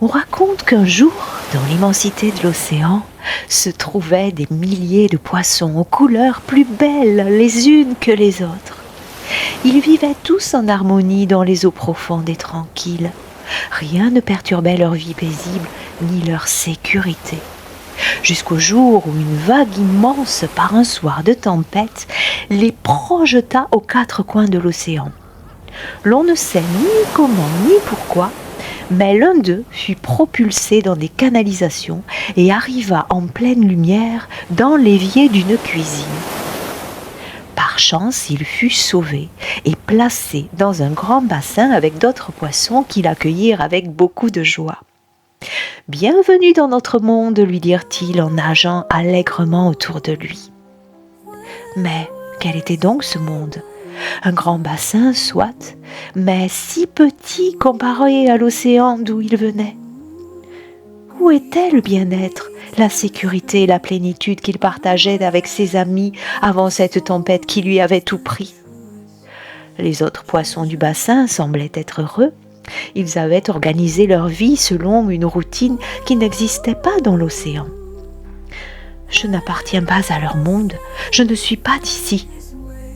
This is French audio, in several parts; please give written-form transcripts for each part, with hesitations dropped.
On raconte qu'un jour, dans l'immensité de l'océan, se trouvaient des milliers de poissons aux couleurs plus belles les unes que les autres. Ils vivaient tous en harmonie dans les eaux profondes et tranquilles. Rien ne perturbait leur vie paisible ni leur sécurité. Jusqu'au jour où une vague immense, par un soir de tempête, les projeta aux quatre coins de l'océan. L'on ne sait ni comment ni pourquoi, mais l'un d'eux fut propulsé dans des canalisations et arriva en pleine lumière dans l'évier d'une cuisine. Par chance, il fut sauvé et placé dans un grand bassin avec d'autres poissons qui l'accueillirent avec beaucoup de joie. « Bienvenue dans notre monde », lui dirent-ils en nageant allègrement autour de lui. Mais quel était donc ce monde ? Un grand bassin, soit, mais si petit comparé à l'océan d'où il venait. Où était le bien-être, la sécurité et la plénitude qu'il partageait avec ses amis avant cette tempête qui lui avait tout pris ? Les autres poissons du bassin semblaient être heureux. Ils avaient organisé leur vie selon une routine qui n'existait pas dans l'océan. « Je n'appartiens pas à leur monde, je ne suis pas d'ici »,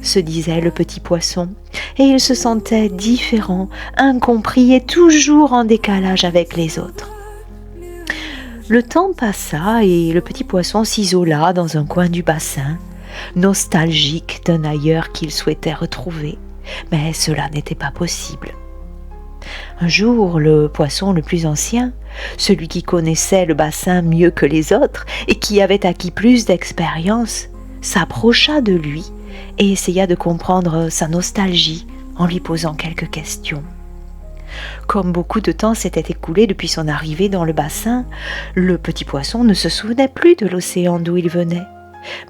se disait le petit poisson, et il se sentait différent, incompris et toujours en décalage avec les autres. Le temps passa et le petit poisson s'isola dans un coin du bassin, nostalgique d'un ailleurs qu'il souhaitait retrouver, mais cela n'était pas possible. Un jour, le poisson le plus ancien, celui qui connaissait le bassin mieux que les autres et qui avait acquis plus d'expérience, s'approcha de lui et essaya de comprendre sa nostalgie en lui posant quelques questions. Comme beaucoup de temps s'était écoulé depuis son arrivée dans le bassin, le petit poisson ne se souvenait plus de l'océan d'où il venait,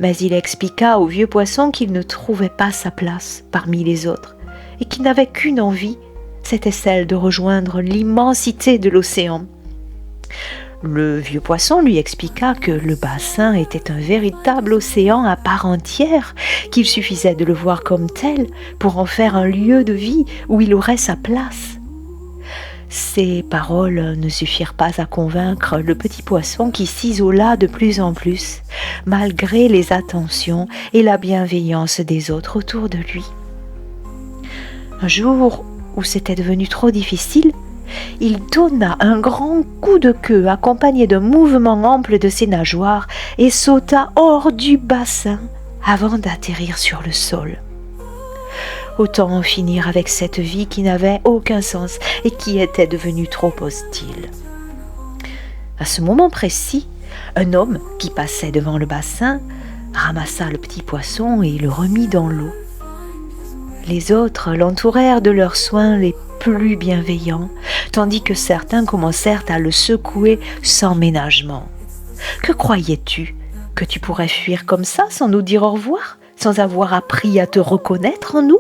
mais il expliqua au vieux poisson qu'il ne trouvait pas sa place parmi les autres et qu'il n'avait qu'une envie, c'était celle de rejoindre l'immensité de l'océan. Le vieux poisson lui expliqua que le bassin était un véritable océan à part entière, qu'il suffisait de le voir comme tel pour en faire un lieu de vie où il aurait sa place. Ces paroles ne suffirent pas à convaincre le petit poisson qui s'isola de plus en plus, malgré les attentions et la bienveillance des autres autour de lui. Un jour où c'était devenu trop difficile, il donna un grand coup de queue accompagné d'un mouvement ample de ses nageoires et sauta hors du bassin avant d'atterrir sur le sol. Autant en finir avec cette vie qui n'avait aucun sens et qui était devenue trop hostile. À ce moment précis, un homme qui passait devant le bassin ramassa le petit poisson et le remit dans l'eau. Les autres l'entourèrent de leurs soins les plus bienveillants, tandis que certains commencèrent à le secouer sans ménagement. « Que croyais-tu ? Que tu pourrais fuir comme ça sans nous dire au revoir, sans avoir appris à te reconnaître en nous ?»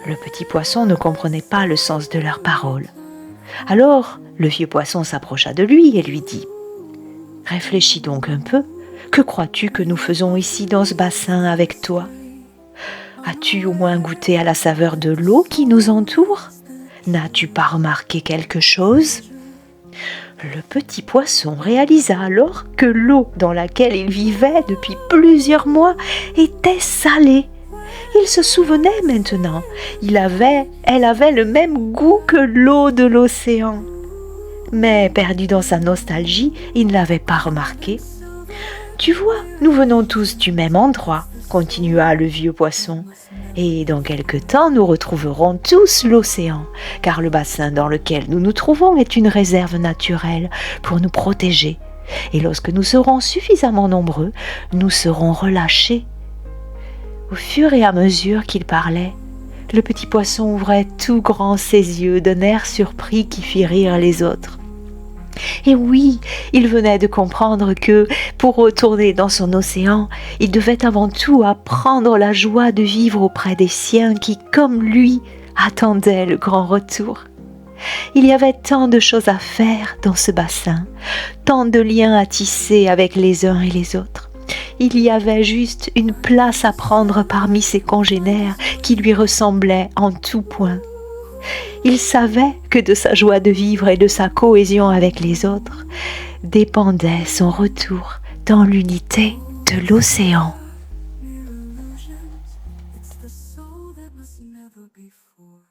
Le petit poisson ne comprenait pas le sens de leurs paroles. Alors, le vieux poisson s'approcha de lui et lui dit « Réfléchis donc un peu, que crois-tu que nous faisons ici dans ce bassin avec toi ? As-tu au moins goûté à la saveur de l'eau qui nous entoure ? N'as-tu pas remarqué quelque chose ? » Le petit poisson réalisa alors que l'eau dans laquelle il vivait depuis plusieurs mois était salée. Il se souvenait maintenant, elle avait le même goût que l'eau de l'océan. Mais perdu dans sa nostalgie, il ne l'avait pas remarqué. « Tu vois, nous venons tous du même endroit, » continua le vieux poisson. « Et dans quelque temps, nous retrouverons tous l'océan, car le bassin dans lequel nous nous trouvons est une réserve naturelle pour nous protéger. Et lorsque nous serons suffisamment nombreux, nous serons relâchés. » Au fur et à mesure qu'il parlait, le petit poisson ouvrait tout grand ses yeux d'un air surpris qui fit rire les autres. Et oui, il venait de comprendre que, pour retourner dans son océan, il devait avant tout apprendre la joie de vivre auprès des siens qui, comme lui, attendaient le grand retour. Il y avait tant de choses à faire dans ce bassin, tant de liens à tisser avec les uns et les autres. Il y avait juste une place à prendre parmi ses congénères qui lui ressemblaient en tout point. Il savait que de sa joie de vivre et de sa cohésion avec les autres dépendait son retour dans l'unité de l'océan. Illusions, it's the soul that must never be for.